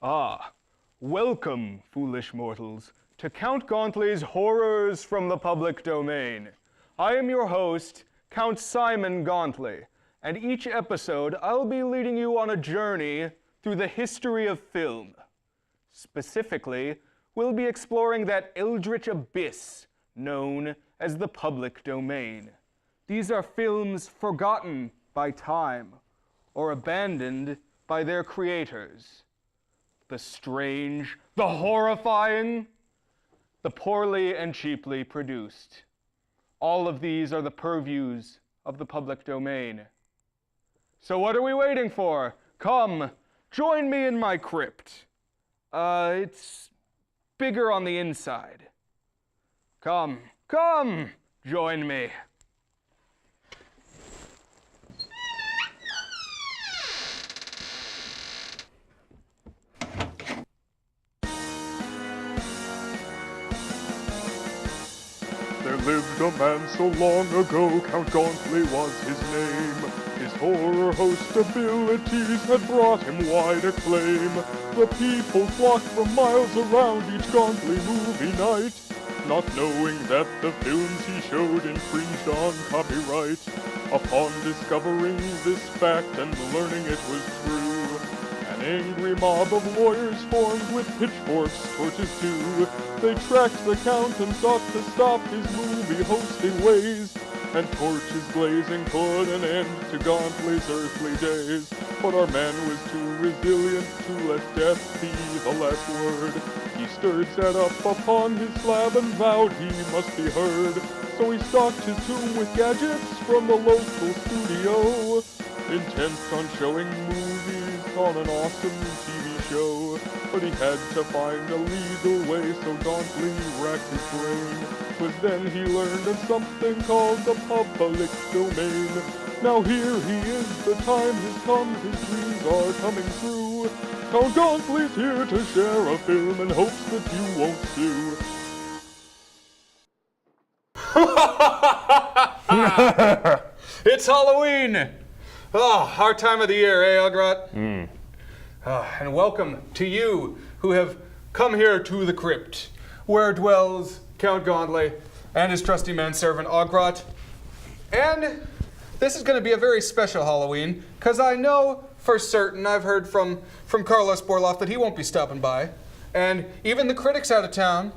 Ah, welcome, foolish mortals, to Count Gauntly's Horrors from the Public Domain. I am your host, Count Simon Gauntly, and each episode I'll be leading you on a journey through the history of film. Specifically, we'll be exploring that eldritch abyss known as the public domain. These are films forgotten by time or abandoned by their creators. The strange, the horrifying, the poorly and cheaply produced. All of these are the purviews of the public domain. So what are we waiting for? Come, join me in my crypt. It's bigger on the inside. Come, join me. There lived a man so long ago, Count Gauntly was his name. His horror host abilities had brought him wide acclaim. The people flocked from miles around each Gauntly movie night, not knowing that the films he showed infringed on copyright. Upon discovering this fact and learning it was true, an angry mob of lawyers formed with pitchforks, torches too. They tracked the Count and sought to stop his movie hosting ways, and torches blazing put an end to Gauntly's earthly days. But our man was too resilient to let death be the last word. He stirred, sat up upon his slab and vowed he must be heard. So he stocked his tomb with gadgets from the local studio, intent on showing movies on an awesome TV show. But he had to find a legal way, so Gauntly racked his brain. 'Twas then he learned of something called the public domain. Now here he is, the time has come, his dreams are coming true. Count Gauntly's here to share a film in hopes that you won't sue. It's Halloween! Oh, our time of the year, eh, Ograt? And welcome to you who have come here to the crypt, where dwells Count Gauntly and his trusty manservant Ograt. And this is going to be a very special Halloween, because I know for certain, I've heard from Carlos Borloff that he won't be stopping by, and even the critics out of town,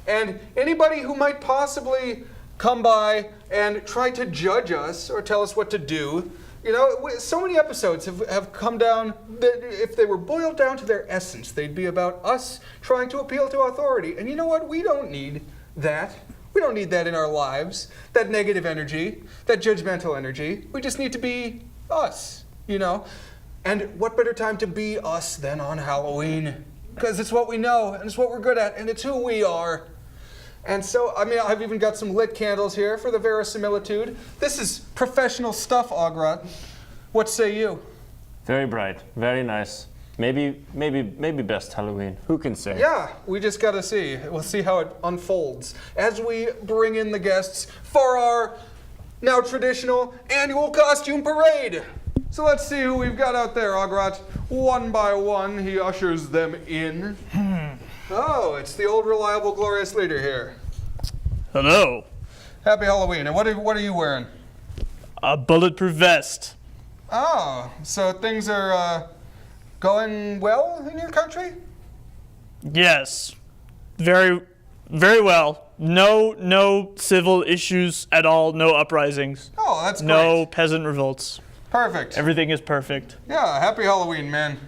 and anybody who might possibly come by and try to judge us or tell us what to do. You know, so many episodes have come down that if they were boiled down to their essence, they'd be about us trying to appeal to authority. And you know what? We don't need that. We don't need that in our lives, that negative energy, that judgmental energy. We just need to be us, you know? And what better time to be us than on Halloween? Because it's what we know, and it's what we're good at, and it's who we are. And so, I mean, I've even got some lit candles here for the verisimilitude. This is professional stuff, Ograt. What say you? Very bright, very nice. Maybe best Halloween. Who can say? Yeah, we just gotta see. We'll see how it unfolds as we bring in the guests for our now traditional annual costume parade. So let's see who we've got out there, Ograt. One by one, he ushers them in. Oh, it's the old reliable glorious leader here. Hello. Happy Halloween. And what are you wearing? A bulletproof vest. Oh, so things are going well in your country? Yes. Very, very well. No civil issues at all. No uprisings. Oh, that's great. No peasant revolts. Perfect. Everything is perfect. Yeah, happy Halloween, man.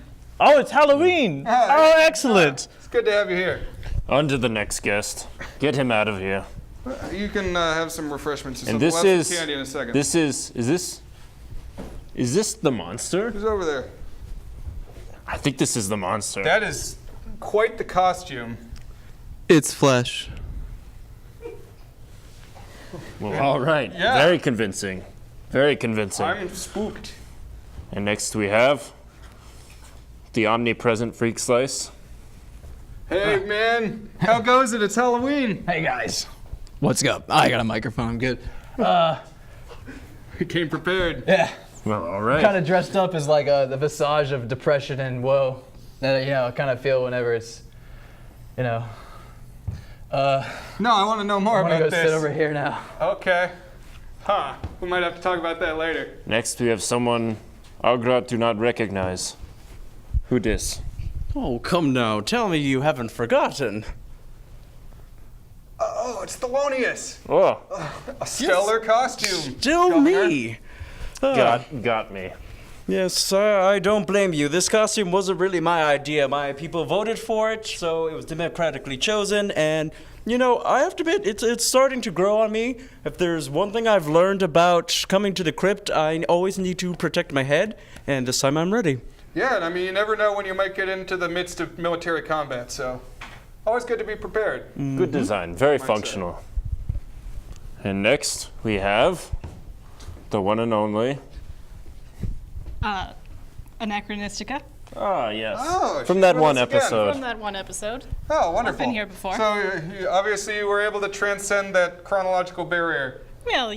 Oh, it's Halloween. Oh, excellent. It's good to have you here. On to the next guest. Get him out of here. You can have some refreshments or And something. this We'll have some is candy in a second. Is this the monster? Who's over there? I think this is the monster. That is quite the costume. It's flesh. Well, all right. Yeah. Very convincing. Very convincing. I'm spooked. And next we have the omnipresent Freak Slice. Hey, man. How goes it? It's Halloween. Hey guys. What's up? I got a microphone. I'm good. He came prepared. Yeah. Well, all right. Kind of dressed up as like the visage of depression and woe. that I kind of feel whenever it's, No, I want to know more I want to about go this. sit over here now. Okay. Huh. We might have to talk about that later. Next, we have someone Algrot do not recognize. Who dis? Oh, come now. Tell me you haven't forgotten. Oh, it's Thelonious. Oh, A stellar costume. Still Governor. me. got me. Yes, I don't blame you. This costume wasn't really my idea. My people voted for it, so it was democratically chosen. And, I have to admit, it's starting to grow on me. If there's one thing I've learned about coming to the crypt, I always need to protect my head. And this time I'm ready. Yeah, and I mean, you never know when you might get into the midst of military combat, so always good to be prepared. Good design, very functional. And next, we have the one and only. Anachronistica. Ah, yes. Oh, From she's that with one us again. episode. From that one episode. Oh, wonderful. been here before. So, obviously, you were able to transcend that chronological barrier. Well,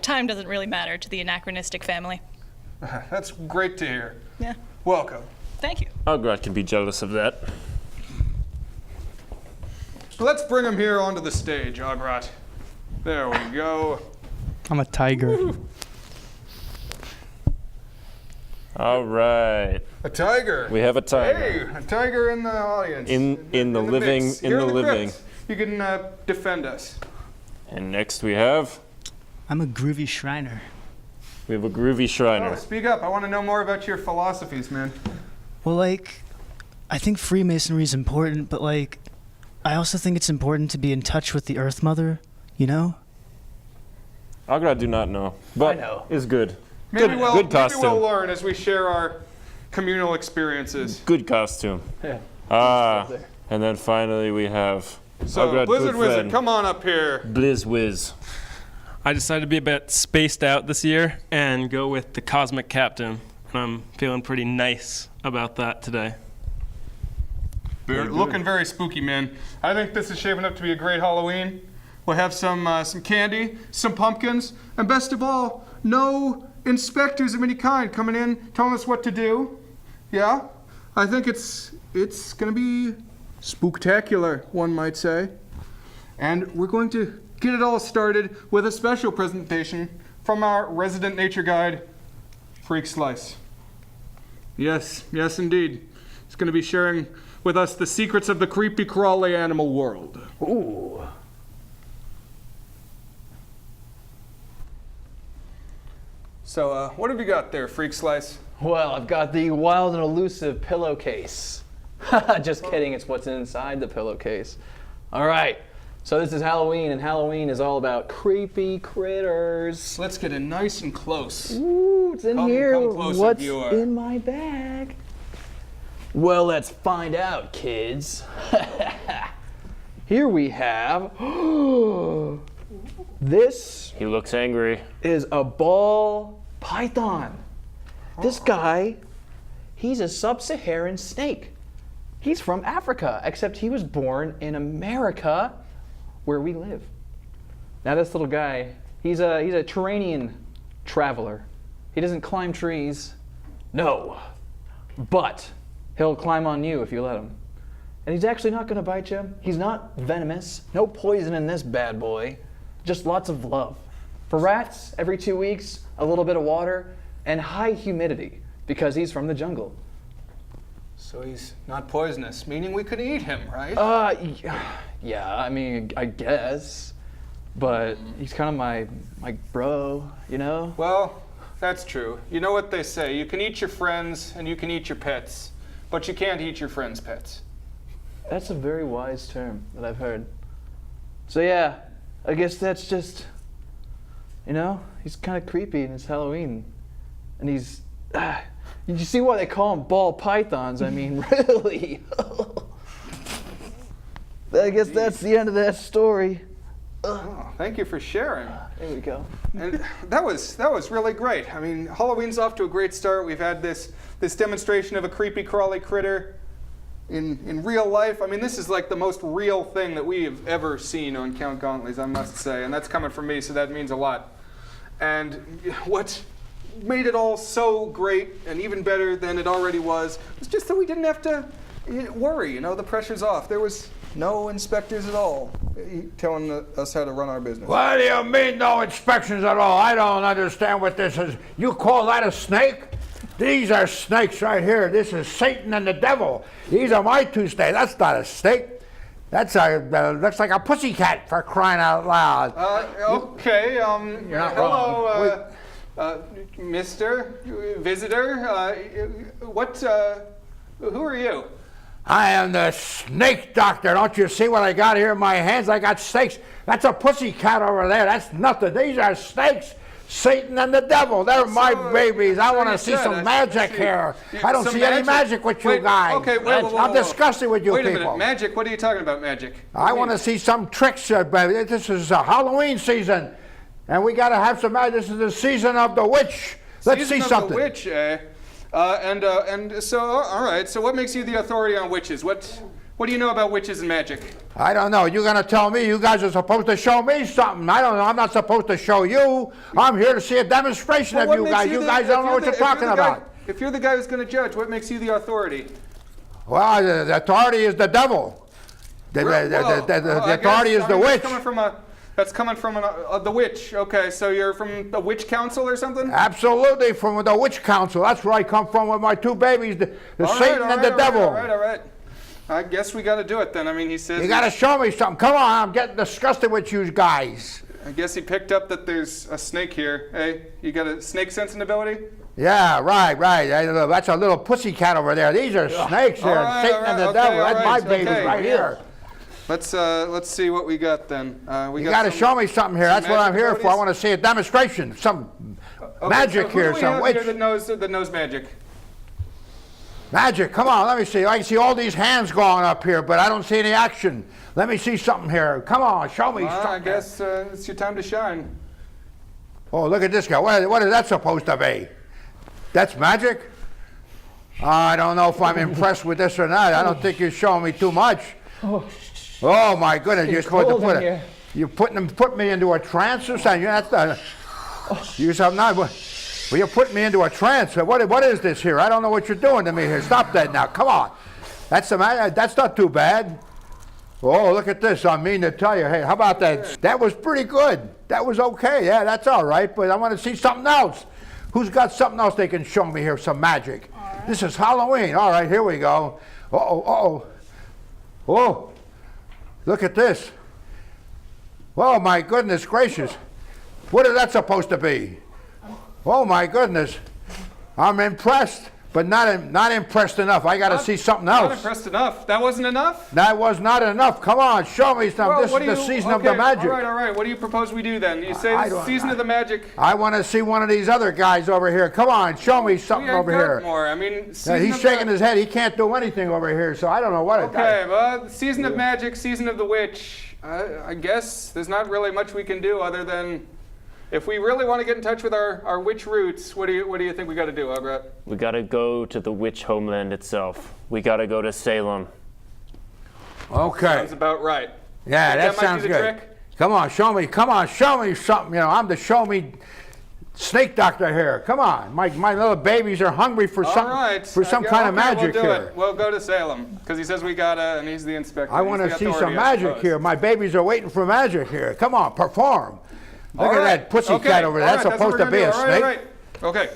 time doesn't really matter to the anachronistic family. That's great to hear. Yeah. Welcome. Thank you. Algrot can be jealous of that. So let's bring him here onto the stage, Algrot. There we go. I'm a tiger. All right. A tiger. We have a tiger. Hey, a tiger in the audience. In the living- mix. in Here the living. crypt. You can defend us. And next we have I'm a groovy Shriner. a groovy Oh, Shriner. speak up. I want to know more about your philosophies, man. Well, I think Freemasonry is important, but I also think it's important to be in touch with the Earth Mother, Algrot do not know, but I know. is good. Maybe Good maybe costume. we'll learn as we share our communal experiences. Good costume. Yeah. And then finally we have So, Algrot, Blizzard good Wizard, friend, come on up here. Blizz Wiz. I decided to be a bit spaced out this year and go with the Cosmic Captain. And I'm feeling pretty nice about that today. Looking very spooky, man. I think this is shaping up to be a great Halloween. We'll have some candy, some pumpkins, and best of all, no inspectors of any kind coming in telling us what to do. Yeah, I think it's gonna be spooktacular, one might say. And we're going to get it all started with a special presentation from our resident nature guide, Freak Slice. Yes, indeed. He's going to be sharing with us the secrets of the creepy crawly animal world. Ooh. So, what have you got there, Freak Slice? Well, I've got the wild and elusive pillowcase. Just kidding, it's what's inside the pillowcase. All right, so this is Halloween, and Halloween is all about creepy critters. Let's get in nice and close. Ooh, it's in Come here. closer, What's viewer. in my bag? Well, let's find out, kids. Here we have. This He looks angry. is a ball python. This guy, he's a sub-Saharan snake. He's from Africa, except he was born in America, where we live. Now this little guy, he's a Turanian traveler. He doesn't climb trees, no, but he'll climb on you if you let him. And he's actually not gonna bite you. He's not venomous, no poison in this bad boy, just lots of love. For rats, every 2 weeks, a little bit of water, and high humidity, because he's from the jungle. So he's not poisonous, meaning we could eat him, right? Yeah, I mean, I guess. But he's kind of my bro, you know? Well, that's true. You know what they say, you can eat your friends and you can eat your pets, but you can't eat your friends' pets. That's a very wise term that I've heard. So yeah, I guess that's just, he's kind of creepy and it's Halloween. And he's, you see why they call them ball pythons? I mean, really? I guess that's the end of that story. Oh, thank you for sharing. There we go. And that was really great. I mean, Halloween's off to a great start. We've had this demonstration of a creepy crawly critter in real life. I mean, this is like the most real thing that we have ever seen on Count Gauntly's, I must say, and that's coming from me, so that means a lot. And what made it all so great and even better than it already was just that we didn't have to worry. The pressure's off. There was no inspectors at all telling us how to run our business. What do you mean no inspections at all? I don't understand what this is. You call that a snake? These are snakes right here. This is Satan and the devil. These are my two snakes. That's not a snake. That's looks like a pussycat, for crying out loud. Okay. You're not hello, Mr. Visitor. Who are you? I am the snake doctor. Don't you see what I got here in my hands? I got snakes. That's a pussycat over there. That's nothing. These are snakes. Satan and the devil. They're my babies. I want to see some magic here. I don't see any magic with you guys. Okay, wait, I'm disgusted with you people. Wait a minute. Magic? What are you talking about, magic? I want to see some tricks. This is a Halloween season, and we got to have some magic. This is the season of the witch. Let's see something. The witch, eh? And so, all right. So, what makes you the authority on witches? What do you know about witches and magic? I don't know. You're going to tell me. You guys are supposed to show me something. I don't know. I'm not supposed to show you. I'm here to see a demonstration of you guys. You guys don't know what you're talking about. If you're the guy who's going to judge, what makes you the authority? Well, the authority is the devil. The authority is the witch. That's coming from the witch. Okay, so you're from the witch council or something? Absolutely, from the witch council. That's where I come from with my two babies, the Satan and the devil. All right. I guess we got to do it then. I mean, he says... You got to show me something. Come on, I'm getting disgusted with you guys. I guess he picked up that there's a snake here. Hey, you got a snake sensing ability? Yeah, right. That's a little pussycat over there. These are snakes here. Satan and the devil. That's my babies right here. Let's see what we got then. You got to show me something here. That's what I'm here for. I want to see a demonstration. Some magic here. Some witch. Here that knows magic? Magic, come on, let me see. I can see all these hands going up here, but I don't see any action. Let me see something here. Come on, show me something. I guess it's your time to shine. Oh, look at this guy. What is that supposed to be? That's magic? I don't know if I'm impressed with this or not. I don't think you're showing me too much. Oh my goodness, you're supposed to put it. You put me into a trance or something? Well, you're putting me into a trance. What is this here? I don't know what you're doing to me here. Stop that now. Come on. That's not too bad. Oh, look at this. I mean to tell you. Hey, how about that? That was pretty good. That was okay. Yeah, that's all right. But I want to see something else. Who's got something else they can show me here? Some magic. Right. This is Halloween. All right, here we go. Oh, look at this. Oh, my goodness gracious. What is that supposed to be? Oh my goodness, I'm impressed, but not impressed enough. I got to see something else. Not impressed enough? That wasn't enough? That was not enough. Come on, show me something. This is the season of the magic. All right. What do you propose we do then? You say the season of the magic. I want to see one of these other guys over here. Come on, show me something over here. More. I mean, he's shaking his head. He can't do anything over here, so I don't know what it is. Okay, well, season of magic, season of the witch. I guess there's not really much we can do other than... If we really want to get in touch with our witch roots, what do you think we got to do, Ograt? We got to go to the witch homeland itself. We got to go to Salem. Okay. Sounds about right. Yeah, that sounds good. Trick? Come on, show me something. I'm the show me snake doctor here. Come on, my little babies are hungry for some kind of magic here. We'll go to Salem because he says we gotta, and he's the inspector. I want to see some magic here. My babies are waiting for magic here. Come on, perform. Look at that pussycat over there. That's supposed to be a snake. All right. Okay.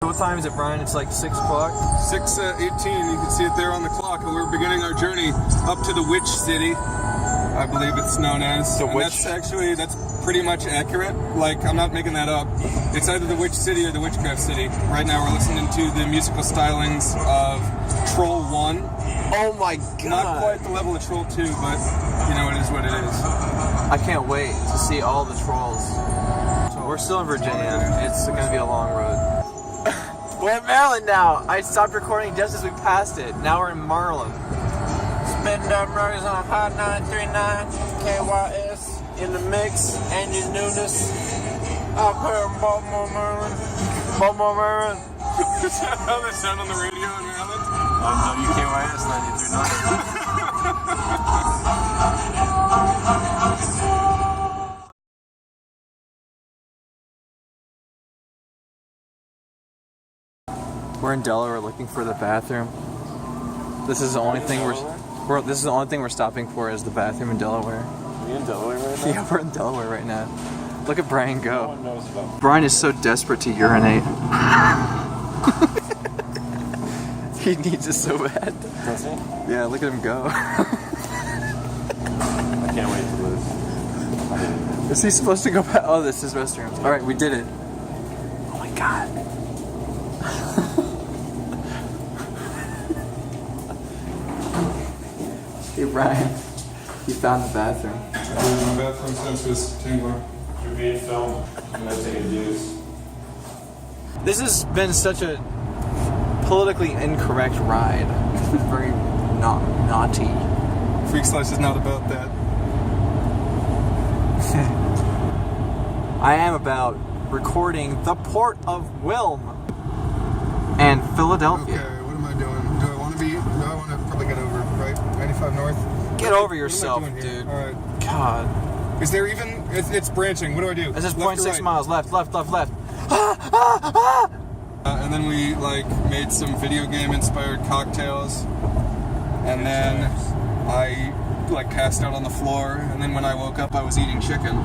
What time is it, Brian? It's like 6 o'clock? 6:18. You can see it there on the clock. We're beginning our journey up to the Witch City, I believe it's known as. The Witch? That's pretty much accurate. Like, I'm not making that up. It's either the Witch City or the Witchcraft City. Right now we're listening to the musical stylings of Troll 1. Oh my god. Not quite the level of Troll 2, but, you know, it is what it is. I can't wait to see all the trolls. We're still in Virginia. It's going to be a long road. We're in Maryland now. I stopped recording just as we passed it. Now we're in Maryland. Spin that burgers on Hot 939 KYS in the mix. Angie's Newness. Up here in Baltimore, Maryland. Baltimore, Maryland. Is that how they sound on the radio in Maryland? WKYS 939. We're in Delaware looking for the bathroom. This is the only thing this is the only thing we're stopping for is the bathroom in Delaware. Are we in Delaware right now? Yeah, we're in Delaware right now. Look at Brian No go. one knows about Brian is so desperate to urinate. He needs it so bad. Does he? Yeah, look at him go. I can't wait to lose. Is he supposed to go back? Oh, this is restrooms. Alright, we did it. Oh my god. Hey Brian, you found the bathroom. My bathroom sense was tingling. You're being filmed. I'm gonna take a deuce. This has been such a politically incorrect ride. Very naughty. Freak Slice is not about that. I am about recording the Port of Wilm and Philadelphia. Okay, what am I doing? Do I want to probably get over, right? 95 north? Get over What yourself, am I doing here? dude. Alright. God. Is there even... It's branching. What do I do? This is Left or 0.6 right? miles. Left. And then we made some video game inspired cocktails, and then I passed out on the floor, and then when I woke up I was eating chicken.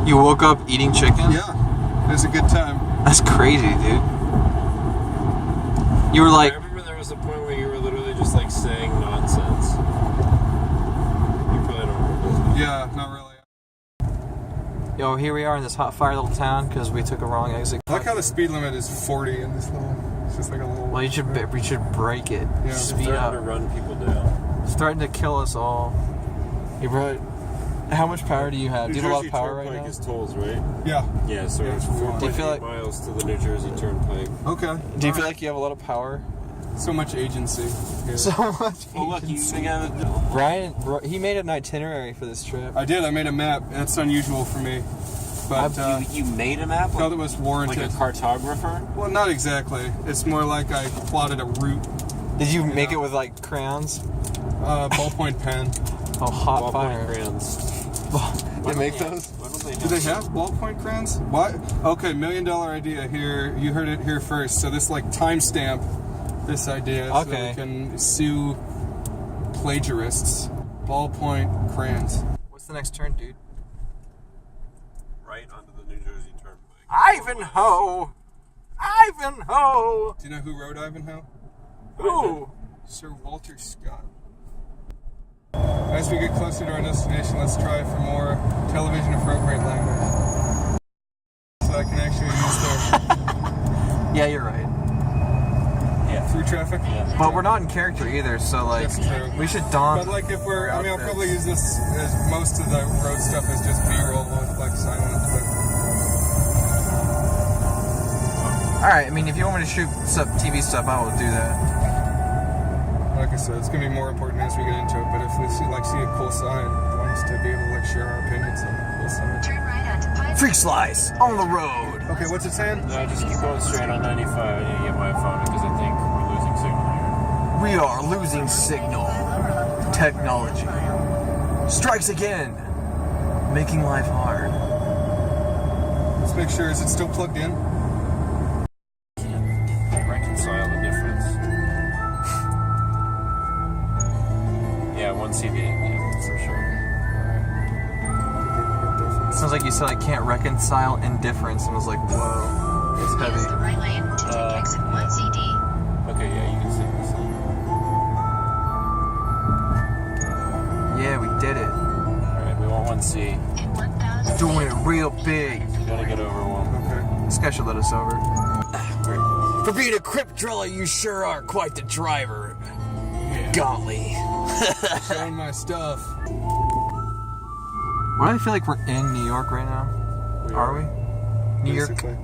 You woke up eating chicken? Yeah, it was a good time. That's crazy, dude. You were like, I remember there was a point where you were literally just like saying nonsense. You probably don't remember. Yeah, not really. yo, here we are in this hot fire little town because we took a wrong exit. I like how the speed limit is 40 in this little. It's just like a little. Well, we should break it. Yeah. Speed Starting up. to run people down. It's threatening to kill us all. Hey, bro, how much power do you have? Do you have a lot of power right now? Is tolls, right? Yeah. Yeah, so Yeah, it's it's 4.8 Do you feel like- miles to the New Jersey Turnpike. Okay. Do you feel like you have a lot of power? So much agency. Yeah. So much. Oh, look, you agency. got it. Brian, he made an itinerary for this trip. I did. I made a map. That's unusual for me. But You made a map? felt it was warranted. Like a cartographer? Well, not exactly. It's more like I plotted a route. Did you make it with like crayons? Ballpoint pen. Oh, hot Ballpoint fire. crayons. They make those? Why don't they Do they have ballpoint crayons? What? Okay, $1 million idea here. You heard it here first. So this timestamp this idea so Okay. we can sue plagiarists. Ballpoint crayons. What's the next turn, dude? Right onto the New Jersey Turnpike. Ivanhoe! Ivanhoe! Do you know who wrote Ivanhoe? Ooh! Sir Walter Scott. As we get closer to our destination, let's try for more television appropriate language. So I can actually use Yeah, you're right. the through traffic. But we're not in character either, so like, That's true. we should don. But if we're, I'll probably use this as most of the road stuff is just B-roll with silence. But Alright, I mean, if you want me to shoot some TV stuff, I will do that. like I said, it's gonna be more important as we get into it. But if we see a cool side, I want us to be able to share our opinions on the cool side. Turn right onto Pine. Freak Slice on the road. Okay, what's it saying? No, just keep going straight on 95. I need to get my phone because I think we're losing signal here. We are losing signal. Technology strikes again, making life hard. Let's make sure. Is it still plugged in? Reconcile the difference. Yeah, 1 CV. Yeah, for sure. Sounds like you said I can't reconcile indifference, and I was like, whoa, it's Use the heavy. right lane to take exit 1 CD. Okay, yeah, you can sing this song. Yeah, we did it. Alright, we want 1C. In 1,000 Doing it real big. You gotta get over 1. Okay. This guy should let us over. For being a crypt driller, you sure are quite the driver. Gauntly. Showing my stuff. Why do I feel like we're in New York right now? Are we? New York. Basically.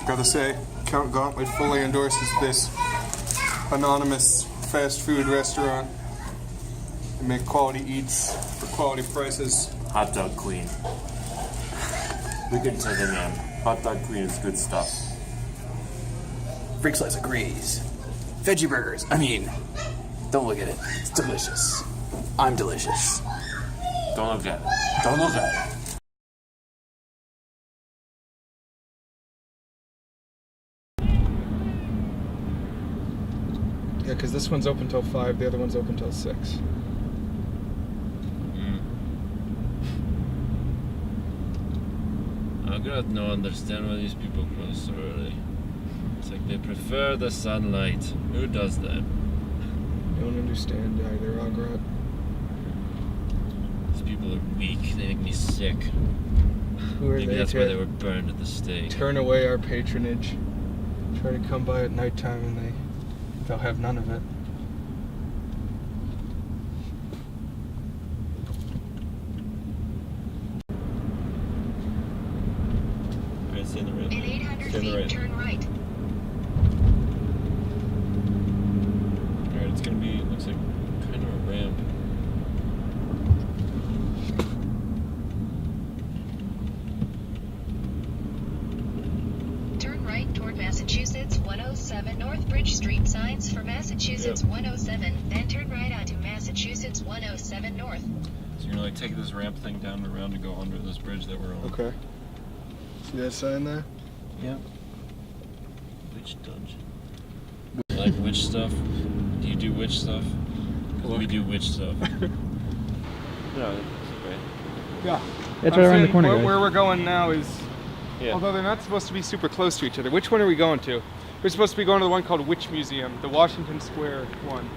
Gotta say, Count Gauntly fully endorses this anonymous fast food restaurant. They make quality eats for quality prices. Hot dog queen. We can say the name. Hot dog queen is good stuff. Freak Slice agrees. Veggie burgers. I mean, don't look at it. It's delicious. I'm delicious. Don't look at it. Don't look at it. Yeah, because this one's open till 5, the other one's open till 6. I got no understand why these people close so early. It's like they prefer the sunlight. Who does that? Don't understand either, Ograt. These people are weak. They make me sick. Who are Maybe they that's to why they were burned at the stake. turn away our patronage? Try to come by at nighttime and they'll have none of it. Alright, stay in the right. In 800 Stay in the feet, right. turn right. Alright, it's gonna be, looks like kind of a ramp. Turn right toward Massachusetts 107 North Bridge Street. Signs for Massachusetts 107. Then turn right onto Massachusetts 107 North. So you're gonna like take this ramp thing down and around to go under this bridge that we're on. Okay. See that sign there? Yeah. Witch dungeon. You like witch stuff? Do you do witch stuff? 'Cause we do witch stuff. No, it's okay. Yeah. It's I'm right around the saying corner, Where, guys. where we're going now is, Yeah. although they're not supposed to be super close to each other. Which one are we going to? We're supposed to be going to the one called Witch Museum, the Washington Square one.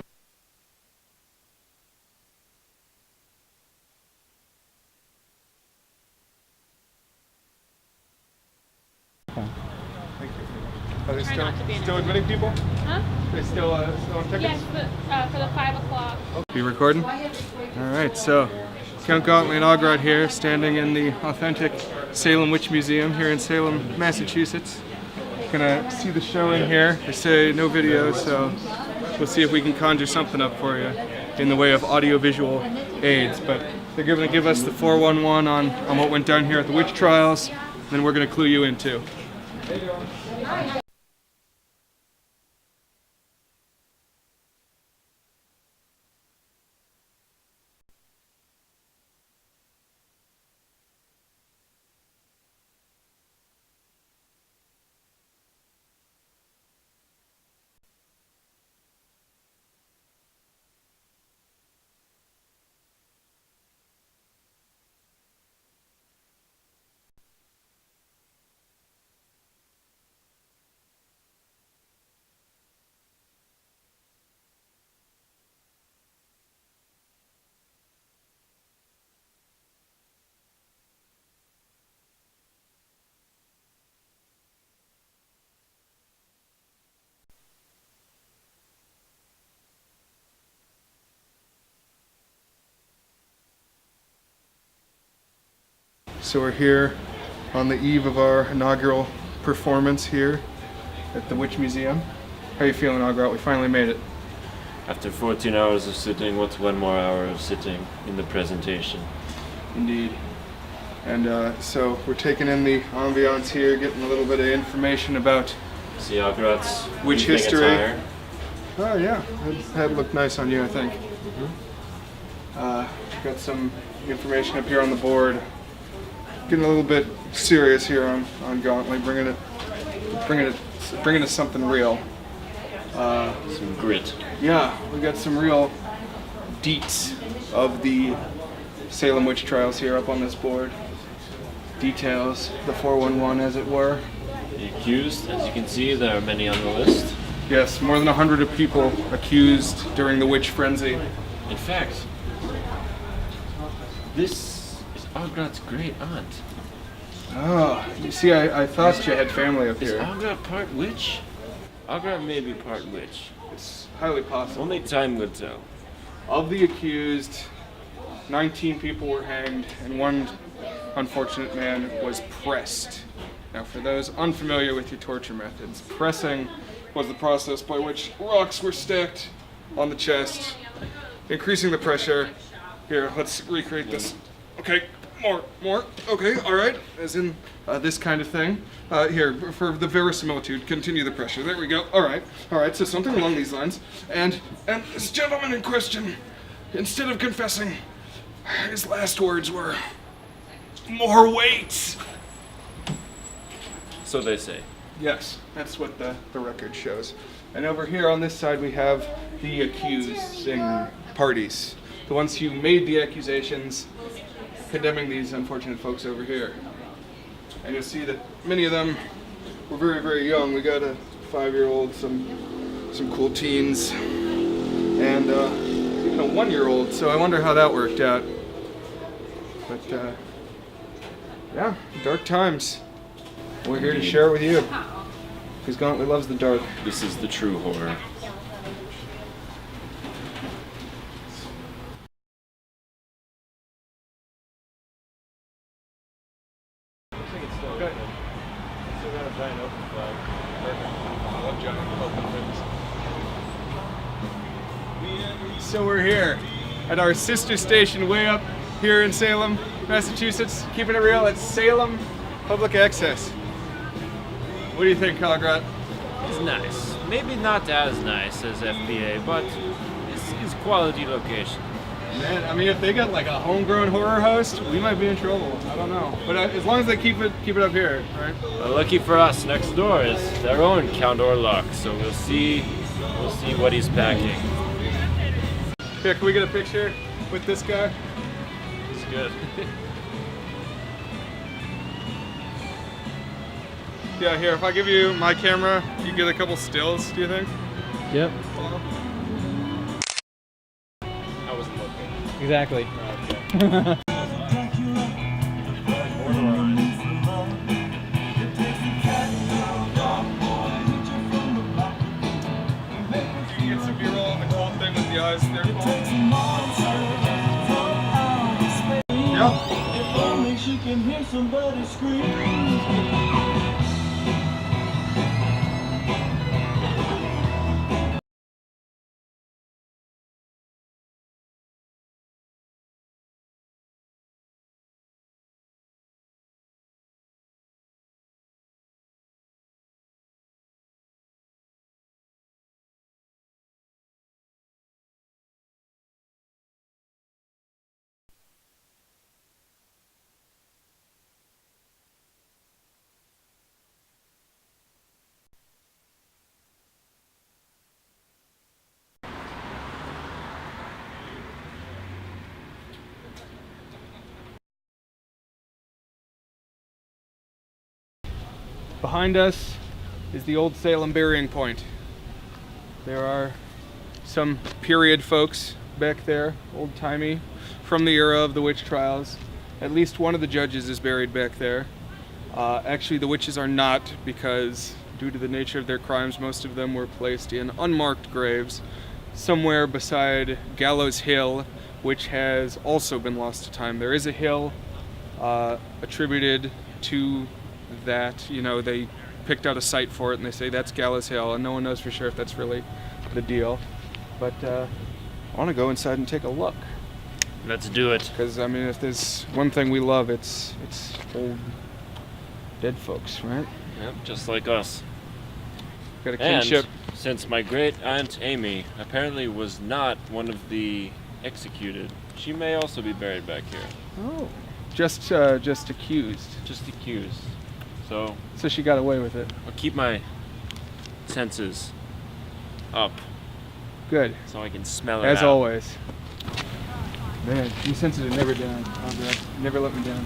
Thank you. Are they Try still, not to be still admitting people? Huh? They still on tickets? Yes, for the 5 o'clock. Be recording? Alright, so Count Gauntly and Ograt here, standing in the authentic Salem Witch Museum here in Salem, Massachusetts. Gonna see the show in here. They say no video, so we'll see if we can conjure something up for you in the way of audiovisual aids. But they're gonna give us the 411 on what went down here at the witch trials, and then we're gonna clue you in too. So we're here on the eve of our inaugural performance here at the Witch Museum. How you feeling, Ograt? We finally made it. After 14 hours of sitting, what's one more hour of sitting in the presentation? Indeed. And so we're taking in the ambiance here, getting a little bit of information about See Ograt's witch evening history. attire. Oh yeah, that looked nice on you, I think. Got some information up here on the board. Getting a little bit serious here on Gauntly, bringing us something real. Some grit. Yeah, we got some real deets of the Salem witch trials here up on this board. Details, the 411 as it were. The accused, as you can see, there are many on the list. Yes, more than 100 of people accused during the witch frenzy. In fact, this is Ograt's great aunt. Oh, you see, I thought you had family up Is here. Ograt part witch? Algrat may be part witch. It's highly possible. Only time will tell. Of the accused, 19 people were hanged, and one unfortunate man was pressed. Now, for those unfamiliar with your torture methods, pressing was the process by which rocks were stacked on the chest, increasing the pressure. Here, let's recreate this. Okay, more. Okay, all right. As in this kind of thing. Here, for the verisimilitude, continue the pressure. There we go. All right. So something along these lines. And this gentleman in question, instead of confessing, his last words were, "More weight." So they say. Yes, that's what the record shows. And over here on this side we have the accusing parties. The ones who made the accusations condemning these unfortunate folks over here. And you'll see that many of them were very, very young. We got a 5-year-old, some cool teens, and even a 1-year-old, so I wonder how that worked out. But yeah, dark times. We're here to share it with you, because Gauntly loves the dark. This is the true horror. Okay. Still got a giant open flag. Perfect. I love giant open things. So we're here at our sister station way up here in Salem, Massachusetts. Keeping it real, it's Salem Public Access. What do you think, Cograt? It's nice. Maybe not as nice as FBA, but it's quality location. Man, I mean, if they got like a homegrown horror host, we might be in trouble. I don't know. But as long as they keep it up here, right? Well, lucky for us, next door is their own Count Orlok, so we'll see what he's packing. Here, can we get a picture with this guy? It's good. Yeah, here, if I give you my camera, you get a couple stills, do you think? Yep. I wasn't looking. Exactly. Okay. You can get some B-roll on the cold thing with the eyes there. Yep. If only she can hear somebody scream. Behind us is the old Salem burying point. There are some period folks back there, old-timey, from the era of the witch trials. At least one of the judges is buried back there. Actually, the witches are not, because due to the nature of their crimes, most of them were placed in unmarked graves somewhere beside Gallows Hill, which has also been lost to time. There is a hill attributed to that. You know, they picked out a site for it and they say that's Gallows Hill, and no one knows for sure if that's really the deal. But I want to go inside and take a look. Let's do it. Because, I mean, if there's one thing we love, it's old dead folks, right? Yep, just like us. Got a kinship. And since my great aunt Amy apparently was not one of the executed, she may also be buried back here. Oh. Just accused. Just accused. So she got away with it. I'll keep my senses up. Good. So I can smell it As out. always. Man, you senses are never down. Never let me down.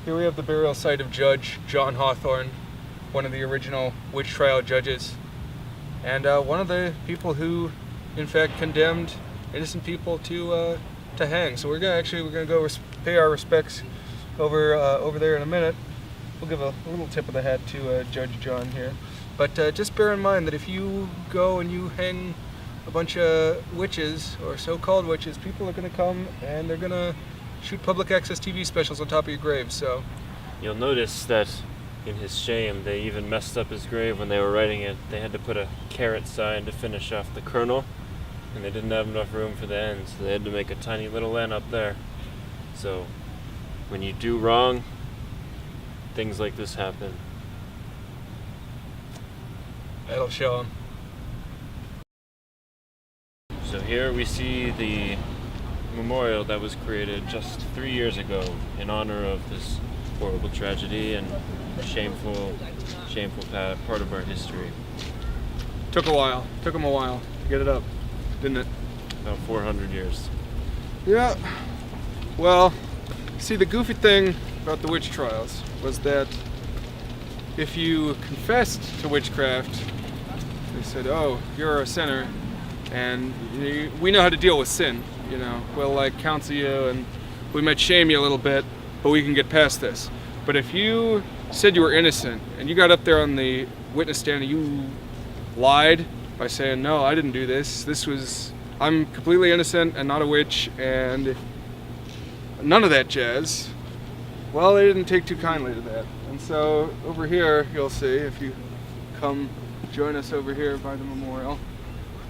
Here we have the burial site of Judge John Hawthorne, one of the original witch trial judges, and one of the people who, in fact, condemned innocent people to hang. So we're gonna go pay our respects over there in a minute. We'll give a little tip of the hat to Judge John here. But just bear in mind that if you go and you hang a bunch of witches, or so-called witches, people are going to come and they're going to shoot public access TV specials on top of your grave, so... You'll notice that in his shame, they even messed up his grave when they were writing it. They had to put a caret sign to finish off the kernel, and they didn't have enough room for the end, so they had to make a tiny little N up there. So, when you do wrong, things like this happen. That'll show him. So here we see the memorial that was created just 3 years ago in honor of this horrible tragedy and shameful part of our history. Took him a while to get it up, didn't it? About 400 years. Yeah. Well, see, the goofy thing about the witch trials was that if you confessed to witchcraft, they said, oh, you're a sinner, and we know how to deal with sin, you know. We'll, like, counsel you, and we might shame you a little bit, but we can get past this. But if you said you were innocent, and you got up there on the witness stand and you lied by saying, no, I didn't do this, I'm completely innocent and not a witch, and none of that jazz, well, they didn't take too kindly to that. And so over here, you'll see, if you come join us over here by the memorial,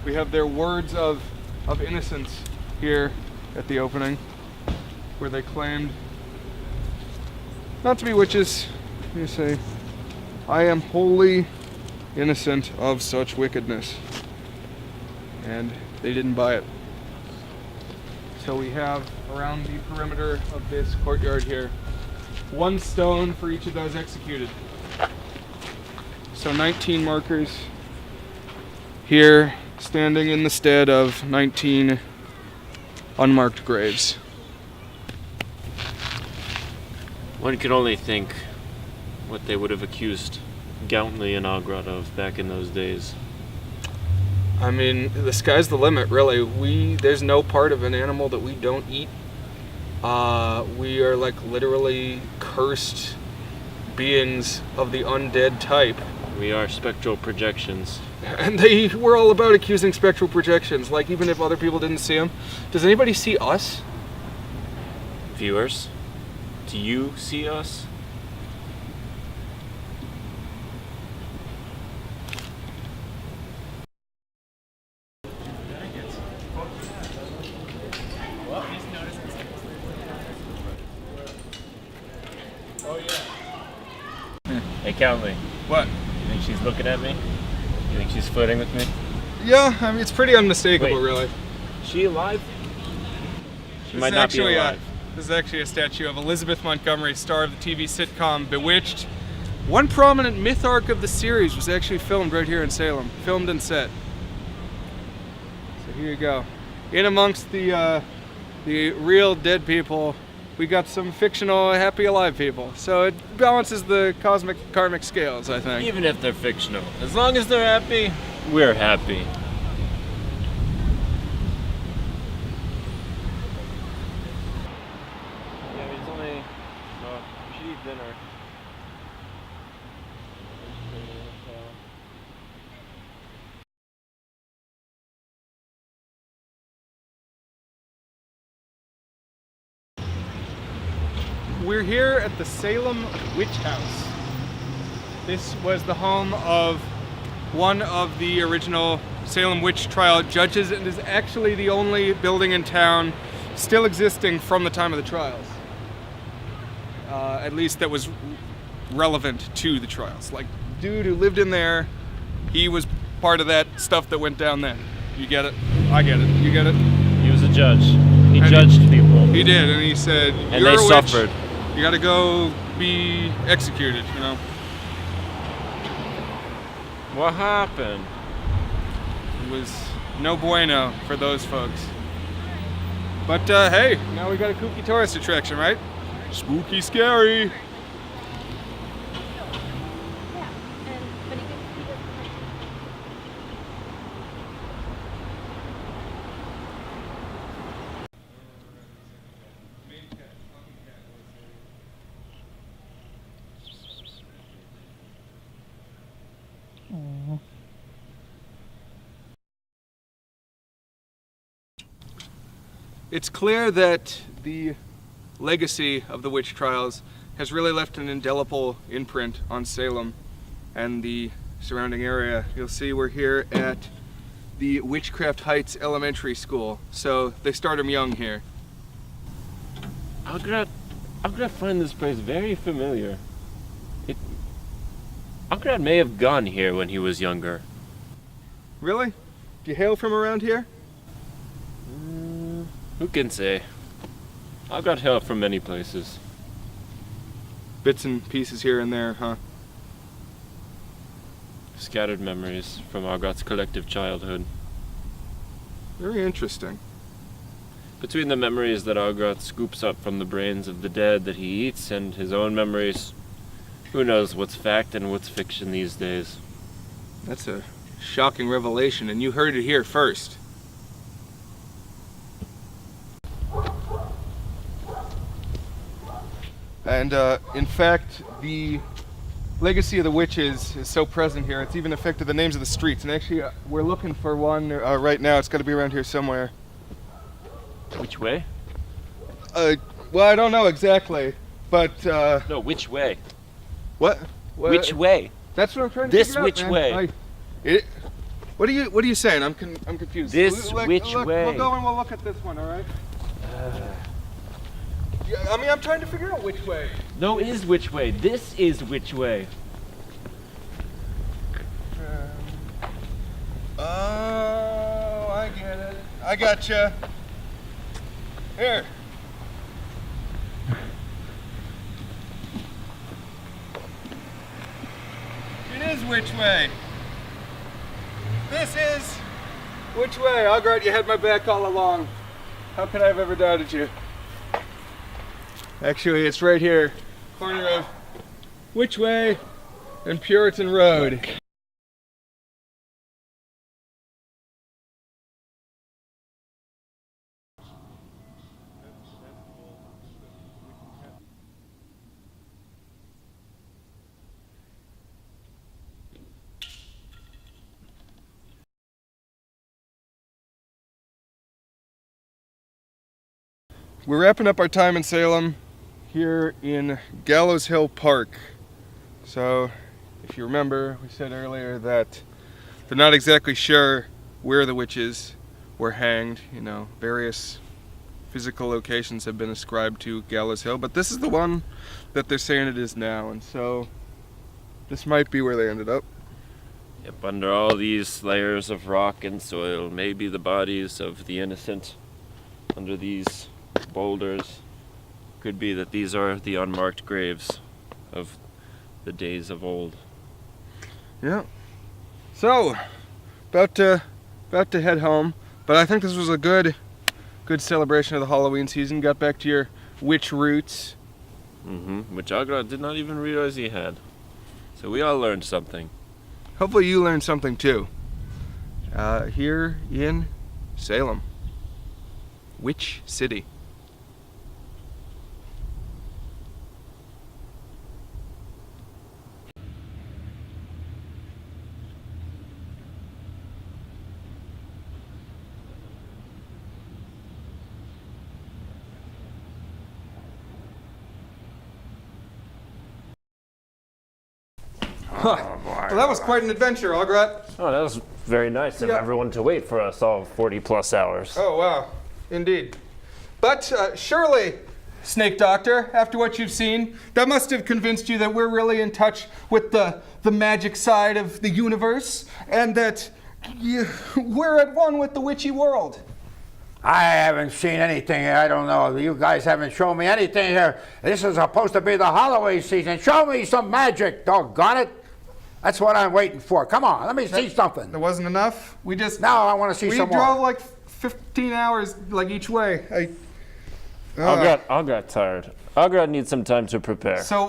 we have their words of innocence here at the opening, where they claimed not to be witches. You say, I am wholly innocent of such wickedness. And they didn't buy it. So we have around the perimeter of this courtyard here, 1 stone for each of those executed. So 19 markers here, standing in the stead of 19 unmarked graves. One can only think what they would have accused Gauntly and Agrod of back in those days. I mean, the sky's the limit, really. There's no part of an animal that we don't eat. We are like literally cursed beings of the undead type. We are spectral projections. And they were all about accusing spectral projections, like even if other people didn't see them. Does anybody see us? Viewers, do you see us? Hey, Gauntly. What? You think she's looking at me? You think she's flirting with me? Yeah, I mean, it's pretty unmistakable, Wait. really. Is she alive? She might not be alive. This is actually a statue of Elizabeth Montgomery, star of the TV sitcom Bewitched. One prominent myth arc of the series was actually filmed right here in Salem. Filmed and set. So here you go. In amongst the real dead people, we got some fictional happy alive people. So it balances the cosmic karmic scales, I think. Even if they're fictional. As long as they're happy, we're happy. Yeah, it's only... we should eat dinner. We're here at the Salem Witch House. This was the home of one of the original Salem witch trial judges, and is actually the only building in town still existing from the time of the trials. At least that was relevant to the trials. Like, dude who lived in there, he was part of that stuff that went down then. You get it? I get it. You get it? He was a judge. He judged people. He did, and he said, and you're they a witch. suffered. You gotta go be executed, you know? What happened? It was no bueno for those folks. But hey, now we got a kooky tourist attraction, right? Spooky scary. It's clear that the legacy of the witch trials has really left an indelible imprint on Salem and the surrounding area. You'll see we're here at the Witchcraft Heights Elementary School, so they start them young here. I'm gonna find this place very familiar. Agrad may have gone here when he was younger. Really? Do you hail from around here? Who can say? I've got help from many places. Bits and pieces here and there, huh? Scattered memories from Argot's collective childhood. Very interesting. Between the memories that Argot scoops up from the brains of the dead that he eats and his own memories, who knows what's fact and what's fiction these days. That's a shocking revelation, and you heard it here first. And in fact, the legacy of the witches is so present here, it's even affected the names of the streets. And actually, we're looking for one right now. It's got to be around here somewhere. Which way? Well, I don't know exactly, but... No, which way? What? Which way? That's what I'm trying to this figure out, which man. way? What are you saying? I'm confused. This which way? We'll go and we'll look at this one, all right? Yeah, I mean, I'm trying to figure out which way. No, is which way. This is which way. Oh, I get it. I gotcha. Here. It is which way. This is which way. Agrad, you had my back all along. How could I have ever doubted you? Actually, it's right here, corner of Which Way and Puritan Road. We're wrapping up our time in Salem here in Gallows Hill Park. So, if you remember, we said earlier that they're not exactly sure where the witches were hanged. You know, various physical locations have been ascribed to Gallows Hill, but this is the one that they're saying it is now, and so this might be where they ended up. Yep, under all these layers of rock and soil, maybe the bodies of the innocent under these boulders. Could be that these are the unmarked graves of the days of old. Yeah. So, about to head home, but I think this was a good celebration of the Halloween season. Got back to your witch roots. Which Agrad did not even realize he had. So we all learned something. Hopefully you learned something too. Here in Salem. Witch City. Huh. Well, that was quite an adventure, Ograt. Oh, that was very nice of everyone to wait for us all 40 plus hours. Oh, wow. Indeed. But surely, Snake Doctor, after what you've seen, that must have convinced you that we're really in touch with the magic side of the universe, and that we're at one with the witchy world. I haven't seen anything. I don't know. You guys haven't shown me anything here. This is supposed to be the Halloween season. Show me some magic, doggone it. That's what I'm waiting for. Come on, let me see something. There wasn't enough? No, I want to see some more. We drove like 15 hours like each way. I got tired. Agrad needs some time to prepare. So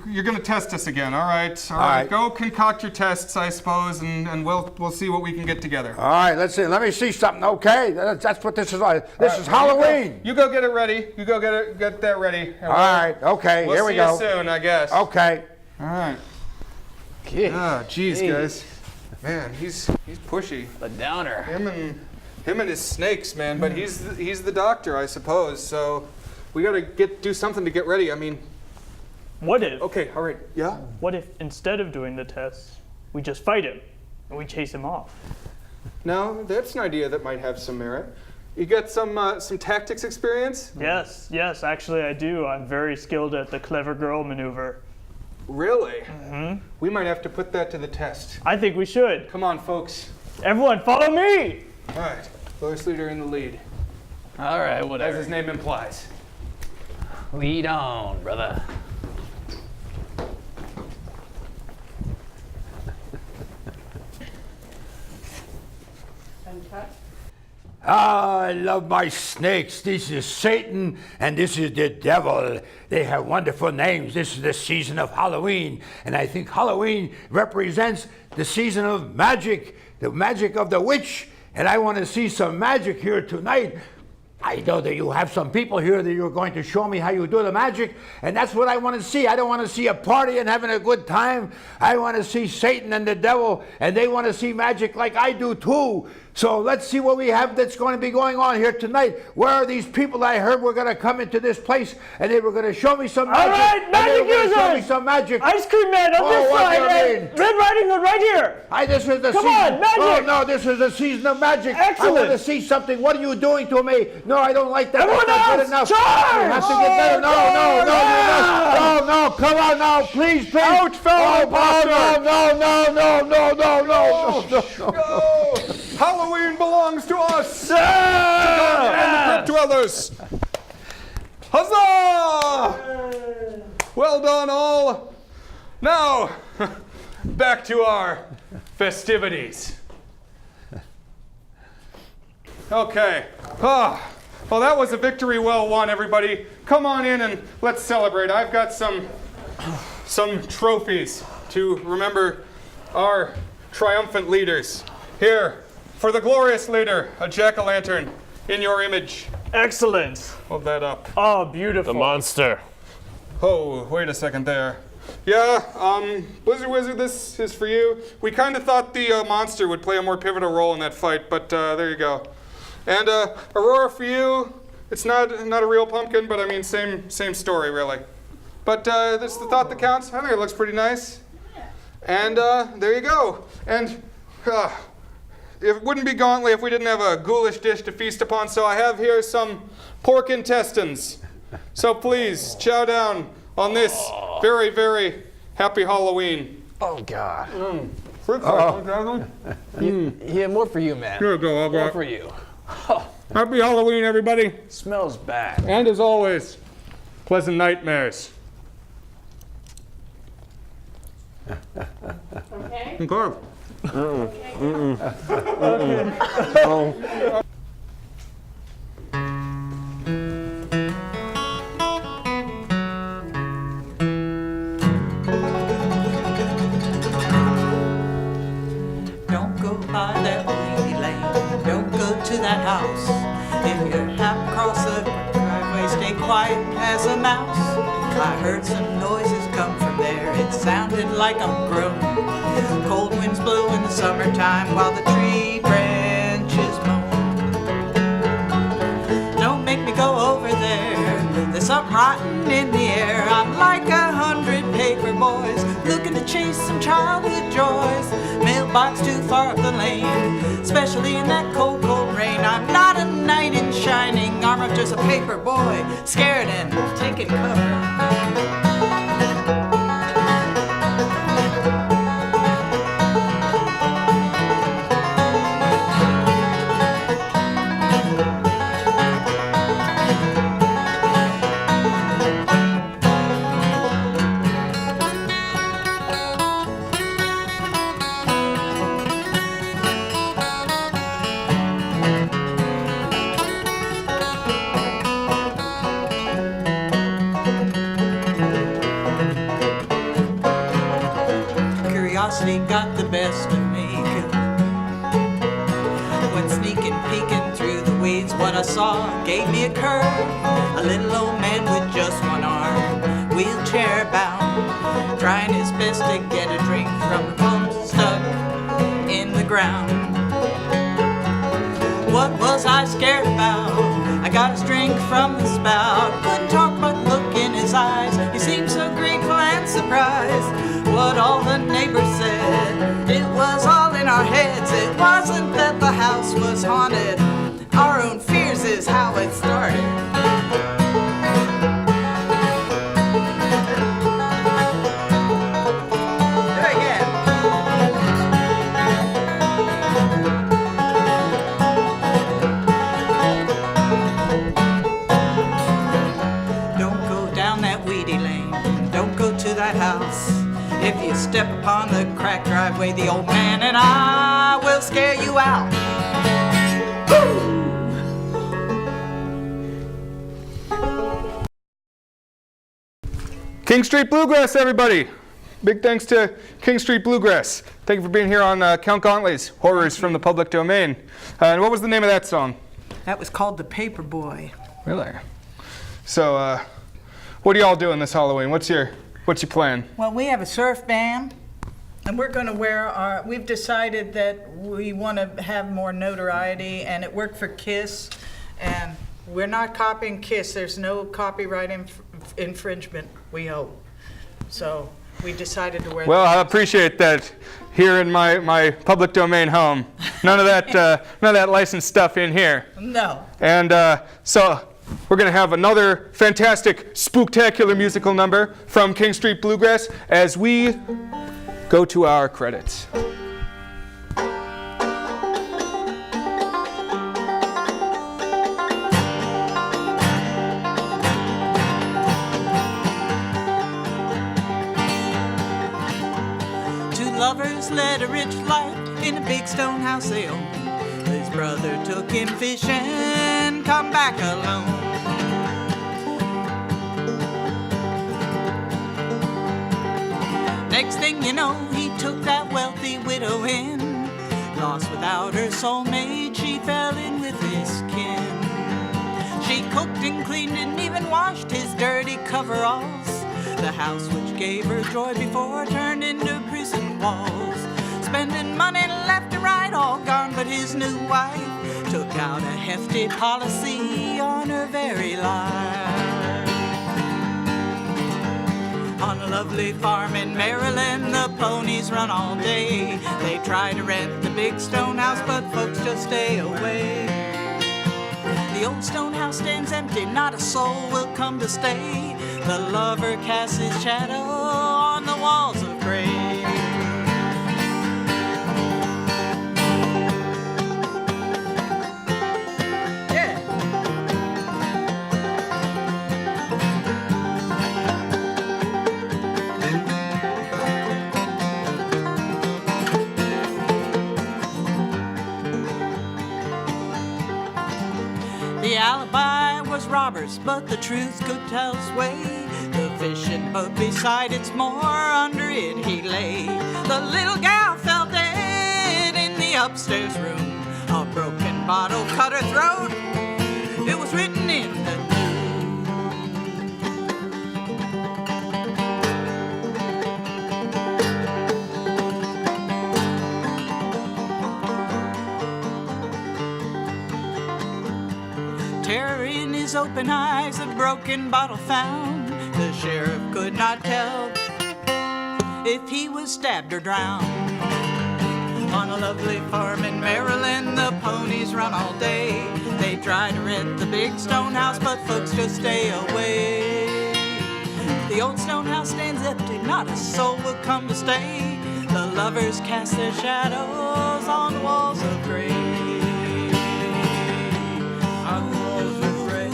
you're going to test us again, all right? All right. Go concoct your tests, I suppose, and we'll see what we can get together. All right, let's see. Let me see something, okay? That's what this is like. This is Halloween. You go get it ready. You go get that ready. All right, okay, here we go. We'll see you soon, I guess. Okay. All right. Okay. Ah, jeez, guys. Man, he's pushy. A downer. Him and his snakes, man. But he's the doctor, I suppose. So we gotta do something to get ready. I mean. What if? Okay. All right. Yeah. What if instead of doing the tests, we just fight him and we chase him off? No, that's an idea that might have some merit. You got some tactics experience? Yes. Actually, I do. I'm very skilled at the clever girl maneuver. Really? Mm-hmm. We might have to put that to the test. I think we should. Come on, folks. Everyone, follow me! All right. Lowest leader in the lead. All right, whatever. As his name implies. Lead on, brother. I love my snakes. This is Satan and this is the devil. They have wonderful names. This is the season of Halloween, and I think Halloween represents the season of magic, the magic of the witch, and I want to see some magic here tonight. I know that you have some people here that you're going to show me how you do the magic, and that's what I want to see. I don't want to see a party and having a good time. I want to see Satan and the devil, and they want to see magic like I do too. So let's see what we have that's going to be going on here tonight. Where are these people I heard were going to come into this place, and they were going to show me some magic? All right, magic users! Show me some magic. Ice Cream Man on this side, and Red Riding Hood right here. This is the Come season. on, magic! Oh no, this is the season of magic. Excellent. I want to see something. What are you doing to me? No, I don't like that. Everyone That's not else, good enough. charge! You have to get better. No, come on now, please. Out, fellow boxer! No. Halloween belongs to us! And the crypt dwellers! Huzzah! Well done, all. Now, back to our festivities. Okay. Well, that was a victory well won, everybody. Come on in and let's celebrate. I've got some trophies to remember our triumphant leaders. Here, for the glorious leader, a jack-o'-lantern in your image. Excellent. Hold that up. Oh, beautiful. The monster. Oh, wait a second there. Yeah, Blizzard Wizard, this is for you. We kind of thought the monster would play a more pivotal role in that fight, but there you go. And Aurora, for you, it's not a real pumpkin, but I mean same story really. But this is the thought that counts. I think it looks pretty nice. And there you go. And it wouldn't be Gauntly if we didn't have a ghoulish dish to feast upon. So I have here some pork intestines. So please chow down on this very, very happy Halloween. Oh God. Yeah, more for you, man. Here we go, More for you. Happy Halloween, everybody. Smells bad. And as always, pleasant nightmares. Okay. Okay. Don't go by that weedy lane. Don't go to that house. If you happen across the driveway, stay quiet as a mouse. I heard some noises come from there. It sounded like a groan. Cold winds blow in the summertime while the tree branches moan. Don't make me go over there. There's something rotten in the air. I'm like 100 paper boys looking to chase some childhood joys. Mailbox too far up the lane, especially in that cold, cold rain. I'm not a knight in shining armor, just a paper boy, scared and taking cover. I saw gave me a curve. A little old man with just one arm, wheelchair bound, trying his best to get a drink from the pump stuck in the ground. What was I scared about? I got his drink from the spout. Couldn't talk but look in his eyes. He seemed so grateful and surprised. What all the neighbors said, it was all in our heads. It wasn't that the house was haunted. Our own fears is how it started. If you step upon the cracked driveway, the old man and I will scare you out. King Street Bluegrass, everybody. Big thanks to King Street Bluegrass. Thank you for being here on Count Gauntly's Horrors from the Public Domain. And what was the name of that song? That was called The Paper Boy. Really? So, what are y'all doing this Halloween? What's your plan? Well, we have a surf band, and we're going to wear we've decided that we want to have more notoriety, and it worked for Kiss, and we're not copying Kiss. There's no copyright infringement, we hope. So we decided to wear Well, I appreciate that here in my public domain home. None of that licensed stuff in here. No. And so we're going to have another fantastic, spooktacular musical number from King Street Bluegrass as we go to our credits. Two lovers led a rich life in a big stone house they owned. His brother took him fishing, come back alone. Next thing you know, he took that wealthy widow in. Lost without her soulmate, she fell in with his kin. She cooked and cleaned and even washed his dirty coveralls. The house which gave her joy before turned into prison walls. Spending money left and right, all gone, but his new wife took out a hefty policy on her very life. On a lovely farm in Maryland, the ponies run all day. They try to rent the big stone house, but folks just stay away. The old stone house stands empty, not a soul will come to stay. The lover casts his shadow on the walls of gray. The alibi was robbers, but the truth could tell sway. The fishing boat beside its moor, under it he lay. The little gal fell dead in the upstairs room. A broken bottle cut her throat. It was written in the terror in his open eyes, a broken bottle found. The sheriff could not tell if he was stabbed or drowned. On a lovely farm in Maryland, the ponies run all day. They try to rent the big stone house, but folks just stay away. The old stone house stands empty, not a soul will come to stay. The lovers cast their shadows on the walls of gray. On the walls of gray,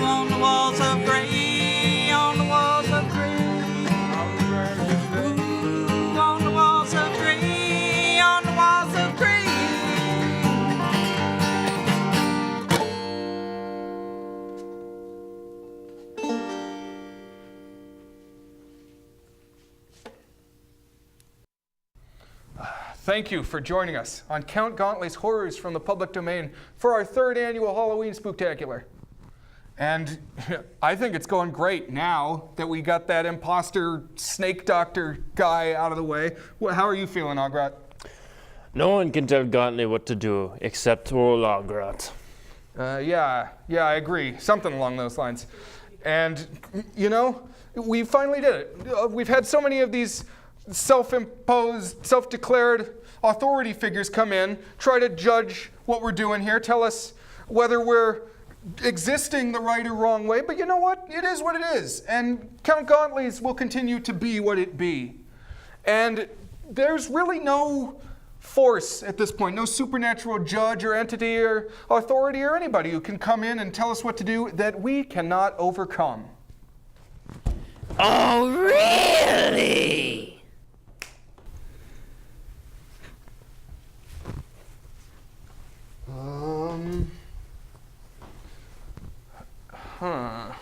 on the walls of gray, on the walls of gray. Ooh, on the walls of gray, on the walls of gray. thank you for joining us on Count Gauntly's Horrors from the Public Domain for our 3rd annual Halloween Spooktacular. And I think it's going great now that we got that imposter snake doctor guy out of the way. How are you feeling, Ograt? No one can tell Gauntly what to do except old Ograt. Yeah, I agree. Something along those lines. And, you know, we finally did it. We've had so many of these self-imposed, self-declared authority figures come in, try to judge what we're doing here, tell us whether we're existing the right or wrong way, but you know what? It is what it is. And Count Gauntly's will continue to be what it be. And there's really no force at this point, no supernatural judge or entity or authority or anybody who can come in and tell us what to do that we cannot overcome. Oh, really? Huh.